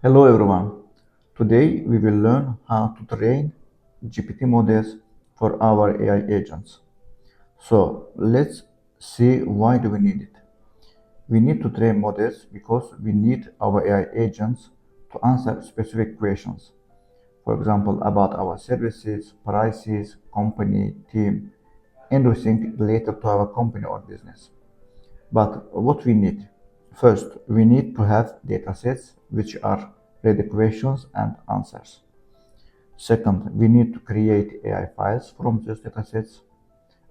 Hello everyone. Today we will learn how to train GPT models for our AI agents. So let's see why do we need it. We need to train models because we need our AI agents to answer specific questions. For example, about our services, prices, company, team, anything related to our company or business. But what we need? First, we need to have datasets which are ready questions and answers. Second, we need to create AI files from those datasets.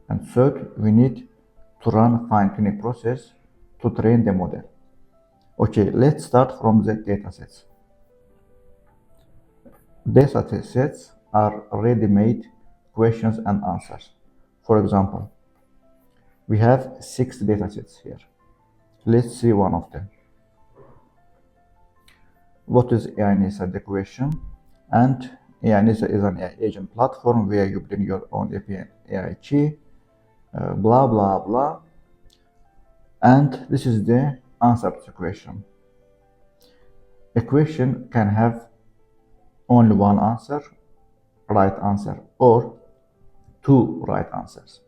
And third, we need to run fine-tuning process to train the model. Okay, let's start from the datasets. Datasets are ready-made questions and answers. For example, we have 6 datasets here. Let's see one of them. What is AI Nisa? The question. And AI Nisa is an AI agent platform where you bring your own AI key, blah, blah, blah. And this is the answer to the question. A question can have only one answer, right answer, or two right answers.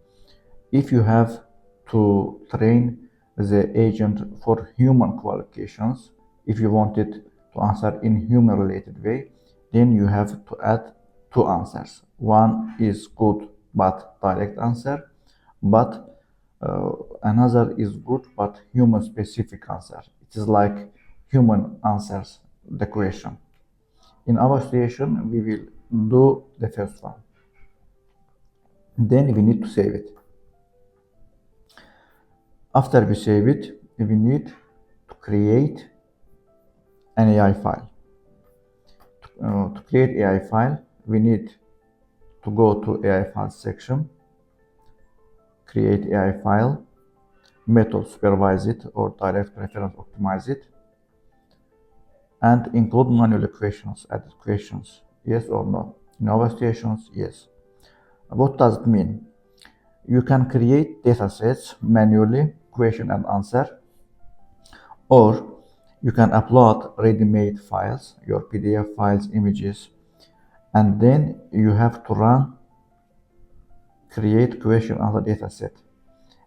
If you have to train the agent for human qualifications, if you want it to answer in human related way, then you have to add two answers. One is good but direct answer, but another is good but human specific answer. It is like human answers the question. In our situation, we will do the first one. Then we need to save it. After we save it, we need to create an AI file. To create AI file, we need to go to AI file section, create AI file, method supervise it or direct preference optimize it, and include manual questions, added questions, yes or no. In our situations, yes. What does it mean? You can create datasets manually, question and answer, or you can upload ready-made files, your PDF files, images, and then you have to run create question on the dataset,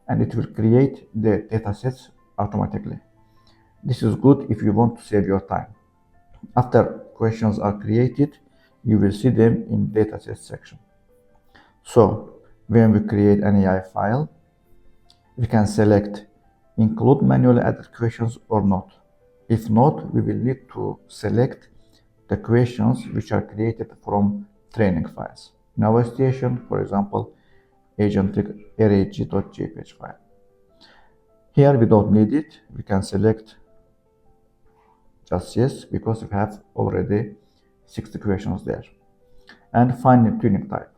and it will create the datasets automatically. This is good if you want to save your time. After questions are created, you will see them in dataset section. So when we create an AI file, we can select include manually added questions or not. If not, we will need to select the questions which are created from training files. In our situation, for example, agentic reg.jpg file. Here we don't need it. We can select just yes because we have already 60 questions there. And fine tuning type.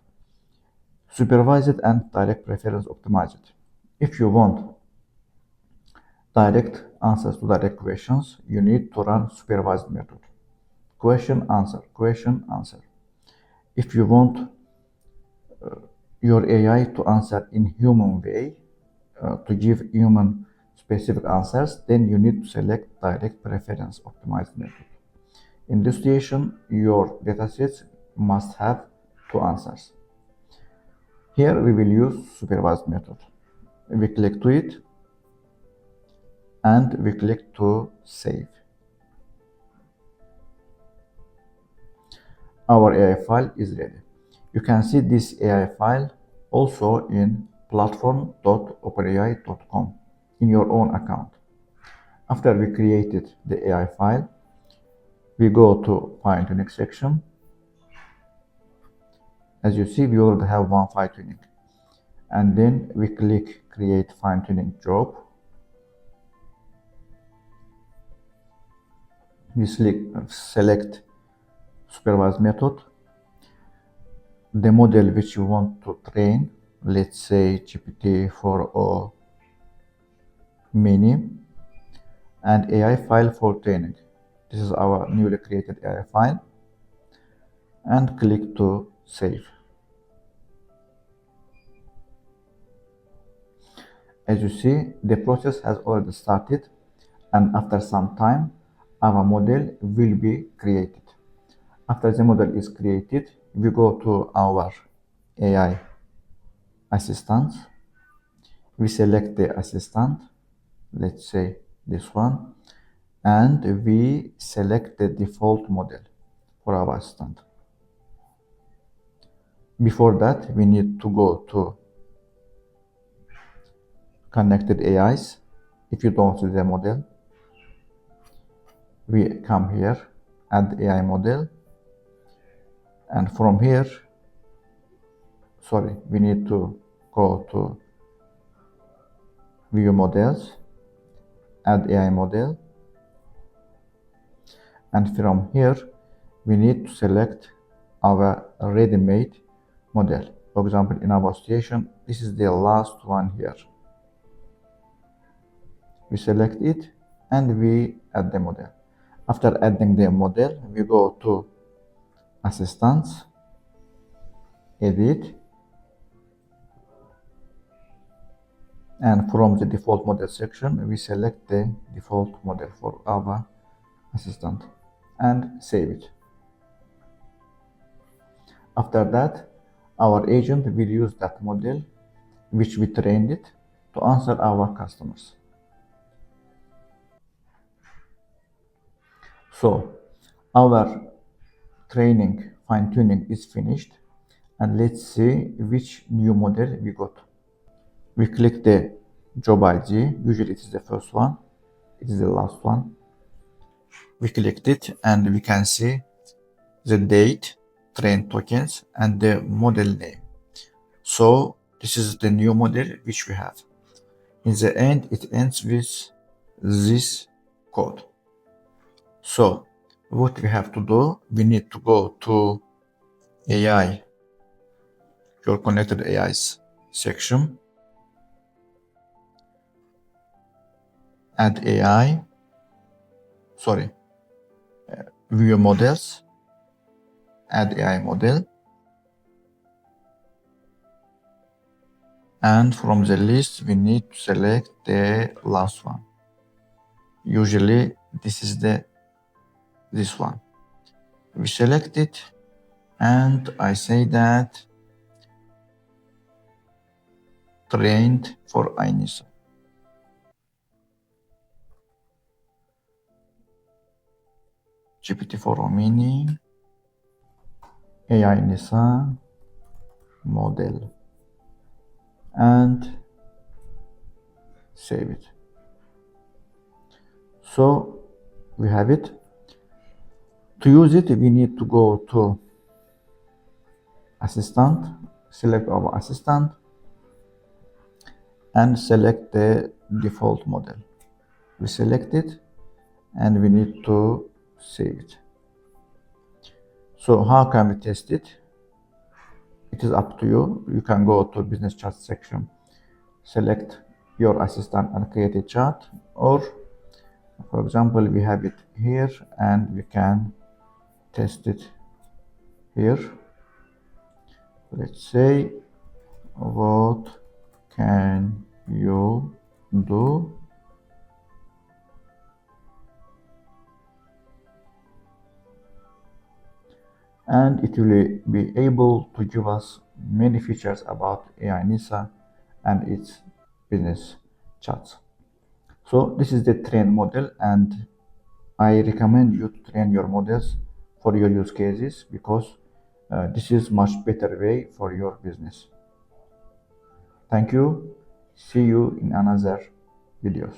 Supervised and direct preference optimized. If you want direct answers to direct questions, you need to run supervised method. Question, answer, question, answer. If you want your AI to answer in human way, to give human specific answers, then you need to select direct preference optimized method. In this situation, your datasets must have two answers. Here we will use supervised method. We click to it and we click to save. Our AI file is ready. You can see this AI file also in platform.openai.com in your own account. After we created the AI file, we go to fine tuning section. As you see, we already have one fine tuning. And then we click create fine tuning job. We select supervised method, the model which you want to train, let's say GPT-4o mini, and AI file for training. This is our newly created AI file, and click to save. As you see, the process has already started, and after some time, our model will be created. After the model is created, we go to our AI assistant. We select the assistant, let's say this one, and we select the default model for our assistant. Before that, we need to go to connected AIs. If you don't see the model, we come here, add AI model, and from here, we need to go to view models, add AI model, and from here we need to select our ready-made model. For example, in our situation, this is the last one here. We select it and we add the model. After adding the model, we go to assistants, edit, and from the default model section, we select the default model for our assistant and save it. After that, our agent will use that model which we trained it to answer our customers. So our training, fine-tuning is finished, and let's see which new model we got. We click the job ID, usually it is the first one, it is the last one. We clicked it and we can see the date, train tokens, and the model name. So this is the new model which we have. In the end, it ends with this code. So what we have to do, we need to go to AI, your connected AIs section, add AI, view models, add AI model, and from the list we need to select the last one. Usually this is this one. We select it and I say that trained for Aynisa. GPT-4 Omni AI Nisa model and save it. So we have it. To use it, we need to go to assistant, select our assistant, and select the default model. We select it and we need to save it. So how can we test it? It is up to you. You can go to business chat section, select your assistant and create a chat, or for example, we have it here and we can test it here. Let's say, what can you do and it will be able to give us many features about AI Nisa and its business chats. So this is the train model, and I recommend you to train your models for your use cases because this is much better way for your business. Thank you. See you in another videos.